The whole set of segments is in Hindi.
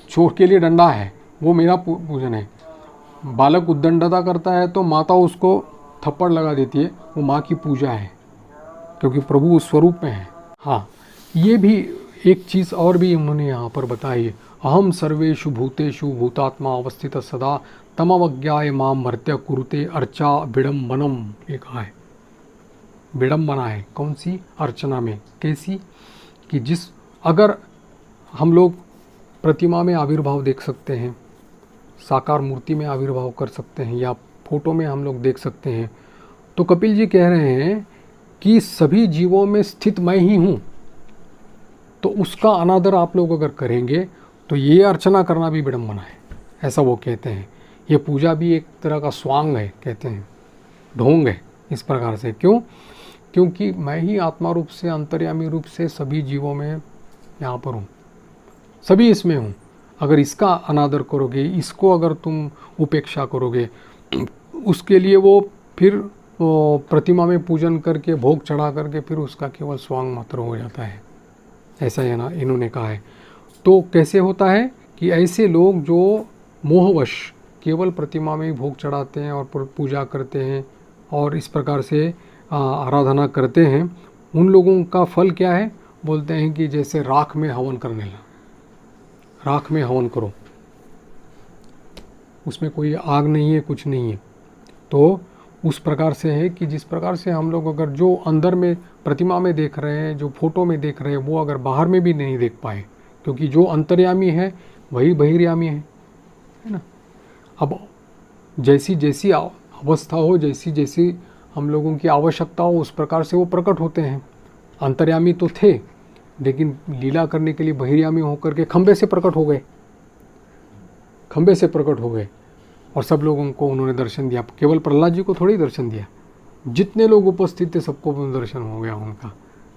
चोर के लिए डंडा है, वो मेरा पूजन है। बालक उद्दंडता करता है तो माता उसको थप्पड़ लगा देती है, वो माँ की पूजा है, क्योंकि प्रभु उस स्वरूप में है। हाँ, ये भी एक चीज़ और भी उन्होंने यहाँ पर बताई है, अहम सर्वेषु भूतेषु भूतात्मा अवस्थित सदा तमवज्ञाय माम मर्त्य कुरुते अर्चा विडम्बनम। ये कहा है, विडम्बना है कौन सी? अर्चना में। कैसी? कि अगर हम लोग प्रतिमा में आविर्भाव देख सकते हैं, साकार मूर्ति में आविर्भाव कर सकते हैं, या फोटो में हम लोग देख सकते हैं, तो कपिल जी कह रहे हैं कि सभी जीवों में स्थित मैं ही हूँ। तो उसका अनादर आप लोग अगर करेंगे तो ये अर्चना करना भी विडम्बना है, ऐसा वो कहते हैं। ये पूजा भी एक तरह का स्वांग है, कहते हैं, ढोंग है इस प्रकार से। क्यों? क्योंकि मैं ही आत्मा रूप से, अंतर्यामी रूप से सभी जीवों में यहाँ पर हूँ, सभी इसमें हूँ। अगर इसका अनादर करोगे, इसको अगर तुम उपेक्षा करोगे, उसके लिए वो फिर प्रतिमा में पूजन करके, भोग चढ़ा करके, फिर उसका केवल स्वांग मात्र हो जाता है। ऐसा है ना, इन्होंने कहा है। तो कैसे होता है कि ऐसे लोग जो मोहवश केवल प्रतिमा में ही भोग चढ़ाते हैं और पूजा करते हैं और इस प्रकार से आराधना करते हैं, उन लोगों का फल क्या है? बोलते हैं कि जैसे राख में हवन करने लगा, राख में हवन करो, उसमें कोई आग नहीं है, कुछ नहीं है। तो उस प्रकार से है कि जिस प्रकार से हम लोग अगर जो अंदर में प्रतिमा में देख रहे हैं, जो फोटो में देख रहे हैं, वो अगर बाहर में भी नहीं देख पाए, क्योंकि जो अंतर्यामी है वही बहिर्यामी है ना। अब जैसी जैसी अवस्था हो, जैसी जैसी हम लोगों की आवश्यकता हो, उस प्रकार से वो प्रकट होते हैं। अंतर्यामी तो थे, लेकिन लीला करने के लिए बहिर्यामी होकर के खंबे से प्रकट हो गए, खंबे से प्रकट हो गए और सब लोगों को उन्होंने दर्शन दिया। केवल प्रहलाद जी को थोड़ी दर्शन दिया, जितने लोग उपस्थित थे सबको दर्शन हो गया उनका,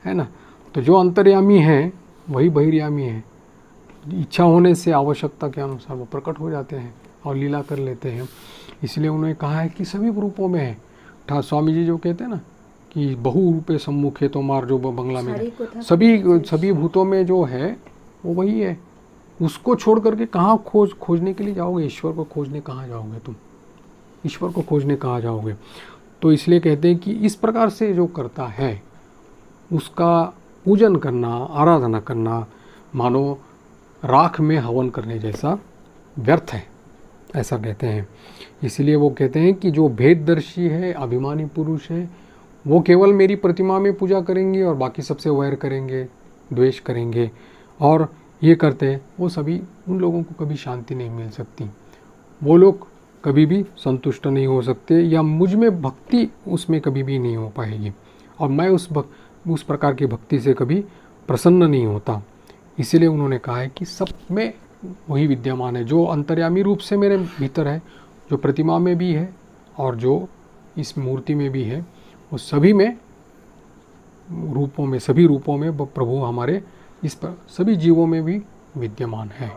है ना। तो जो अंतर्यामी है वही बहिर्यामी है। इच्छा होने से आवश्यकता के अनुसार वो प्रकट हो जाते हैं और लीला कर लेते हैं। इसलिए उन्होंने कहा है कि सभी रूपों में है। स्वामी जी जो कहते हैं ना कि बहु रूपे सम्मुखे तो मार, जो बंगला में सभी भूतों में जो है वो वही है। उसको छोड़ करके कहाँ खोजने के लिए जाओगे? ईश्वर को खोजने कहाँ जाओगे तुम? ईश्वर को खोजने कहाँ जाओगे? तो इसलिए कहते हैं कि इस प्रकार से जो करता है उसका पूजन करना, आराधना करना, मानो राख में हवन करने जैसा व्यर्थ है, ऐसा कहते हैं। इसलिए वो कहते हैं कि जो भेददर्शी है, अभिमानी पुरुष है, वो केवल मेरी प्रतिमा में पूजा करेंगे और बाकी सबसे वैर करेंगे, द्वेष करेंगे और ये करते हैं, वो सभी, उन लोगों को कभी शांति नहीं मिल सकती। वो लोग कभी भी संतुष्ट नहीं हो सकते, या मुझ में भक्ति उसमें कभी भी नहीं हो पाएगी, और मैं उस प्रकार की भक्ति से कभी प्रसन्न नहीं होता। इसीलिए उन्होंने कहा है कि सब में वही विद्यमान है, जो अंतर्यामी रूप से मेरे भीतर है, जो प्रतिमा में भी है और जो इस मूर्ति में भी है, वो सभी में रूपों में, सभी रूपों में प्रभु हमारे इस पर सभी जीवों में भी विद्यमान है।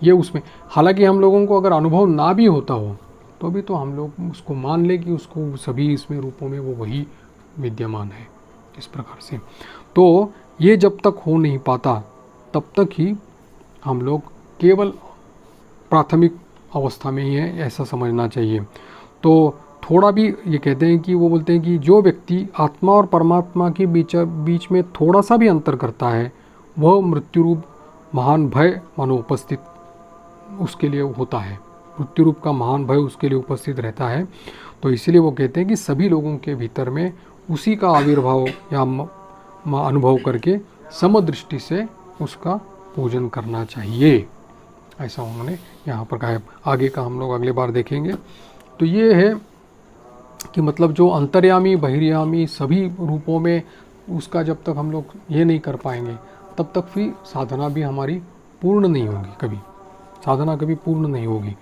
ये उसमें, हालांकि हम लोगों को अगर अनुभव ना भी होता हो तो भी तो हम लोग उसको मान ले कि उसको सभी इसमें रूपों में वो वही विद्यमान है, इस प्रकार से। तो ये जब तक हो नहीं पाता तब तक ही हम लोग केवल प्राथमिक अवस्था में ही है, ऐसा समझना चाहिए। तो थोड़ा भी ये कहते हैं कि वो बोलते हैं कि जो व्यक्ति आत्मा और परमात्मा के बीच में थोड़ा सा भी अंतर करता है, वह मृत्यु रूप महान भय मानो उपस्थित उसके लिए होता है, मृत्यु रूप का महान भय उसके लिए उपस्थित रहता है। तो इसलिए वो कहते हैं कि सभी लोगों के भीतर में उसी का आविर्भाव या अनुभव करके समदृष्टि से उसका पूजन करना चाहिए, ऐसा उन्होंने यहाँ पर कहा है। आगे का हम लोग अगले बार देखेंगे। तो ये है कि मतलब जो अंतर्यामी बहिर्यामी सभी रूपों में उसका जब तक हम लोग ये नहीं कर पाएंगे तब तक फिर साधना भी हमारी पूर्ण नहीं होगी, कभी साधना कभी पूर्ण नहीं होगी।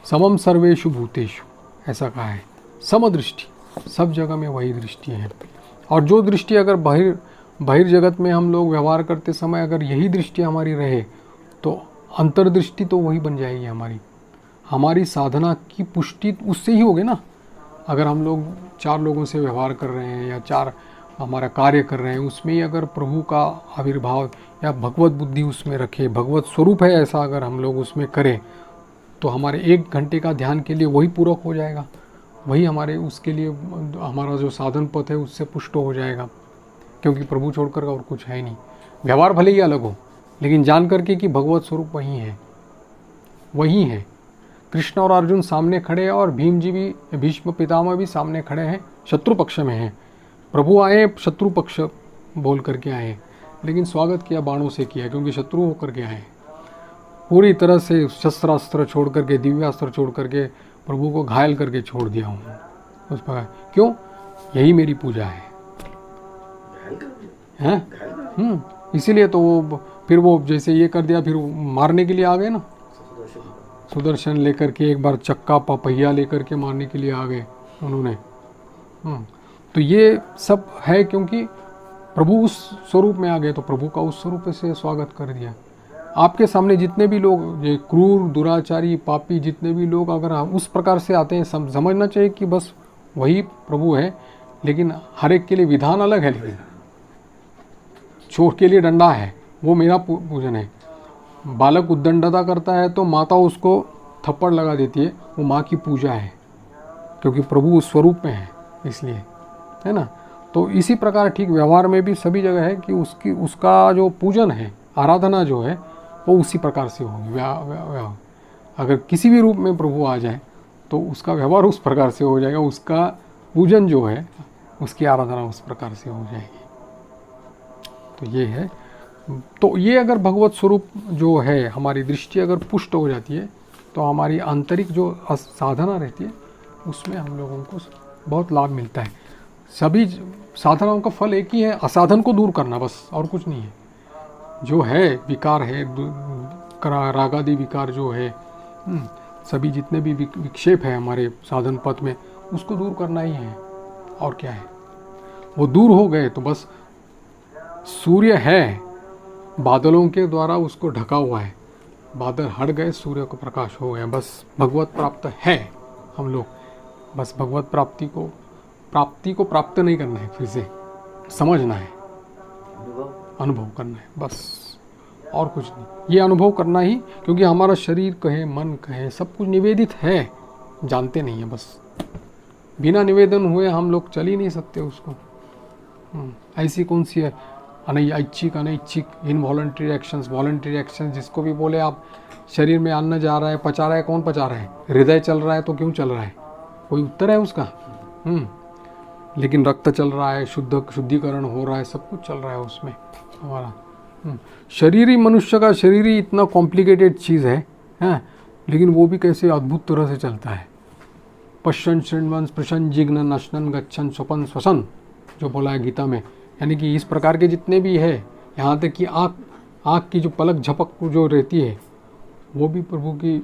समम सर्वेषु भूतेषु, ऐसा कहा है, समदृष्टि, सब जगह में वही दृष्टि है। और जो दृष्टि अगर बहिर्जगत में हम लोग व्यवहार करते समय अगर यही दृष्टि हमारी रहे तो अंतर्दृष्टि तो वही बन जाएगी हमारी साधना की पुष्टि उससे ही होगी ना। अगर हम लोग 4 लोगों से व्यवहार कर रहे हैं या 4 हमारा कार्य कर रहे हैं, उसमें ही अगर प्रभु का आविर्भाव या भगवत बुद्धि उसमें रखें, भगवत स्वरूप है ऐसा अगर हम लोग उसमें करें तो हमारे 1 घंटे का ध्यान के लिए वही पूरक हो जाएगा, वही हमारे उसके लिए हमारा जो साधन पथ है उससे पुष्ट हो जाएगा, क्योंकि प्रभु छोड़कर और कुछ है नहीं। व्यवहार भले ही अलग हो, लेकिन जान करके कि भगवत स्वरूप वही है, वही है। कृष्ण और अर्जुन सामने खड़े हैं और भीम जी भी, भीष्म पितामह भी सामने खड़े हैं, शत्रु पक्ष में हैं। प्रभु आए शत्रु पक्ष बोल करके आए, लेकिन स्वागत किया बाणों से किया, क्योंकि शत्रु होकर के आए। पूरी तरह से शस्त्रास्त्र छोड़ करके, दिव्यास्त्र छोड़ करके प्रभु को घायल करके छोड़ दिया हूँ उस पर। क्यों? यही मेरी पूजा है। इसीलिए तो वो फिर वो जैसे ये कर दिया, फिर मारने के लिए आ गए ना, सुदर्शन लेकर के, एक बार चक्का पहिया लेकर के मारने के लिए आ गए उन्होंने। तो ये सब है क्योंकि प्रभु उस स्वरूप में आ गए, तो प्रभु का उस स्वरूप से स्वागत कर दिया। आपके सामने जितने भी लोग, ये क्रूर, दुराचारी, पापी जितने भी लोग अगर उस प्रकार से आते हैं, समझना चाहिए कि बस वही प्रभु है, लेकिन हर एक के लिए विधान अलग है। लेकिन चोर के लिए डंडा है, वो मेरा पूजन है। बालक उद्दंडता करता है तो माता उसको थप्पड़ लगा देती है, वो माँ की पूजा है, क्योंकि प्रभु उस स्वरूप में है, इसलिए, है ना। तो इसी प्रकार ठीक व्यवहार में भी सभी जगह है कि उसका जो पूजन है, आराधना जो है, वो उसी प्रकार से होगी। अगर किसी भी रूप में प्रभु आ जाए तो उसका व्यवहार उस प्रकार से हो जाएगा, उसका पूजन जो है, उसकी आराधना उस प्रकार से हो जाएगी। तो ये है। तो ये अगर भगवत स्वरूप जो है, हमारी दृष्टि अगर पुष्ट हो जाती है, तो हमारी आंतरिक जो साधना रहती है उसमें हम लोगों को बहुत लाभ मिलता है। सभी साधनाओं का फल एक ही है, असाधन को दूर करना, बस, और कुछ नहीं है। जो है विकार है, रागादि विकार जो है, सभी जितने भी विक्षेप है हमारे साधन पथ में, उसको दूर करना ही है, और क्या है। वो दूर हो गए तो बस सूर्य है, बादलों के द्वारा उसको ढका हुआ है, बादल हट गए, सूर्य को प्रकाश हो गया, बस भगवत प्राप्त है हम लोग। बस भगवत प्राप्ति को प्राप्त नहीं करना है, फिर से समझना है, अनुभव करना है, बस, और कुछ नहीं। ये अनुभव करना ही, क्योंकि हमारा शरीर कहे, मन कहे, सब कुछ निवेदित है, जानते नहीं है। बस बिना निवेदन हुए हम लोग चल ही नहीं सकते उसको। ऐसी कौन सी है ऐच्छिक, अनैच्छिक, इनवॉलंटरी एक्शंस, वॉलंटरी एक्शंस, जिसको भी बोले आप, शरीर में अन्न जा रहा है, पचा रहा है, कौन पचा रहा है? हृदय चल रहा है तो क्यों चल रहा है? कोई उत्तर है उसका? लेकिन रक्त चल रहा है, शुद्धिकरण हो रहा है, सब कुछ चल रहा है उसमें हमारा। शरीर ही, मनुष्य का शरीर ही इतना कॉम्प्लिकेटेड चीज़ है, लेकिन वो भी कैसे अद्भुत तरह से चलता है। पश्यन् शृण्वन् स्पृशन् जिघ्न नश्नन् गच्छन् स्वपन् श्वसन्, जो बोला है गीता में। यानी कि इस प्रकार के जितने भी है, यहाँ तक कि आँख की जो पलक झपक जो रहती है, वो भी प्रभु की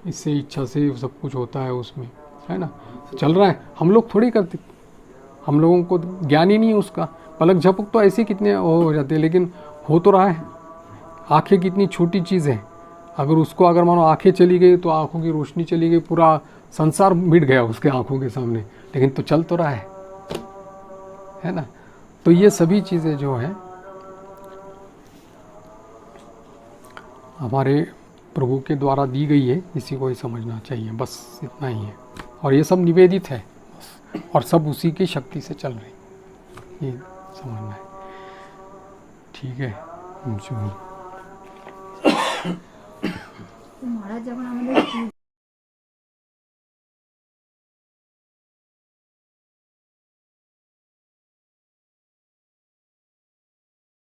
इससे इच्छा से सब कुछ होता है उसमें, है ना। चल रहा है, हम लोग थोड़ी करते, हम लोगों को ज्ञान ही नहीं है उसका। पलक झपक तो ऐसे कितने हो जाते हैं, लेकिन हो तो रहा है। आँखें कितनी छोटी चीज़ है, अगर उसको अगर मानो आँखें चली गई तो आँखों की रोशनी चली गई, पूरा संसार मिट गया उसके आँखों के सामने, लेकिन तो चल तो रहा है ना। तो ये सभी चीज़ें जो हैं हमारे प्रभु के द्वारा दी गई है, इसी को ही समझना चाहिए, बस इतना ही है। और ये सब निवेदित है, और सब उसी की शक्ति से चल रही, ये समझना है। ठीक है। जो महाराज जब हमें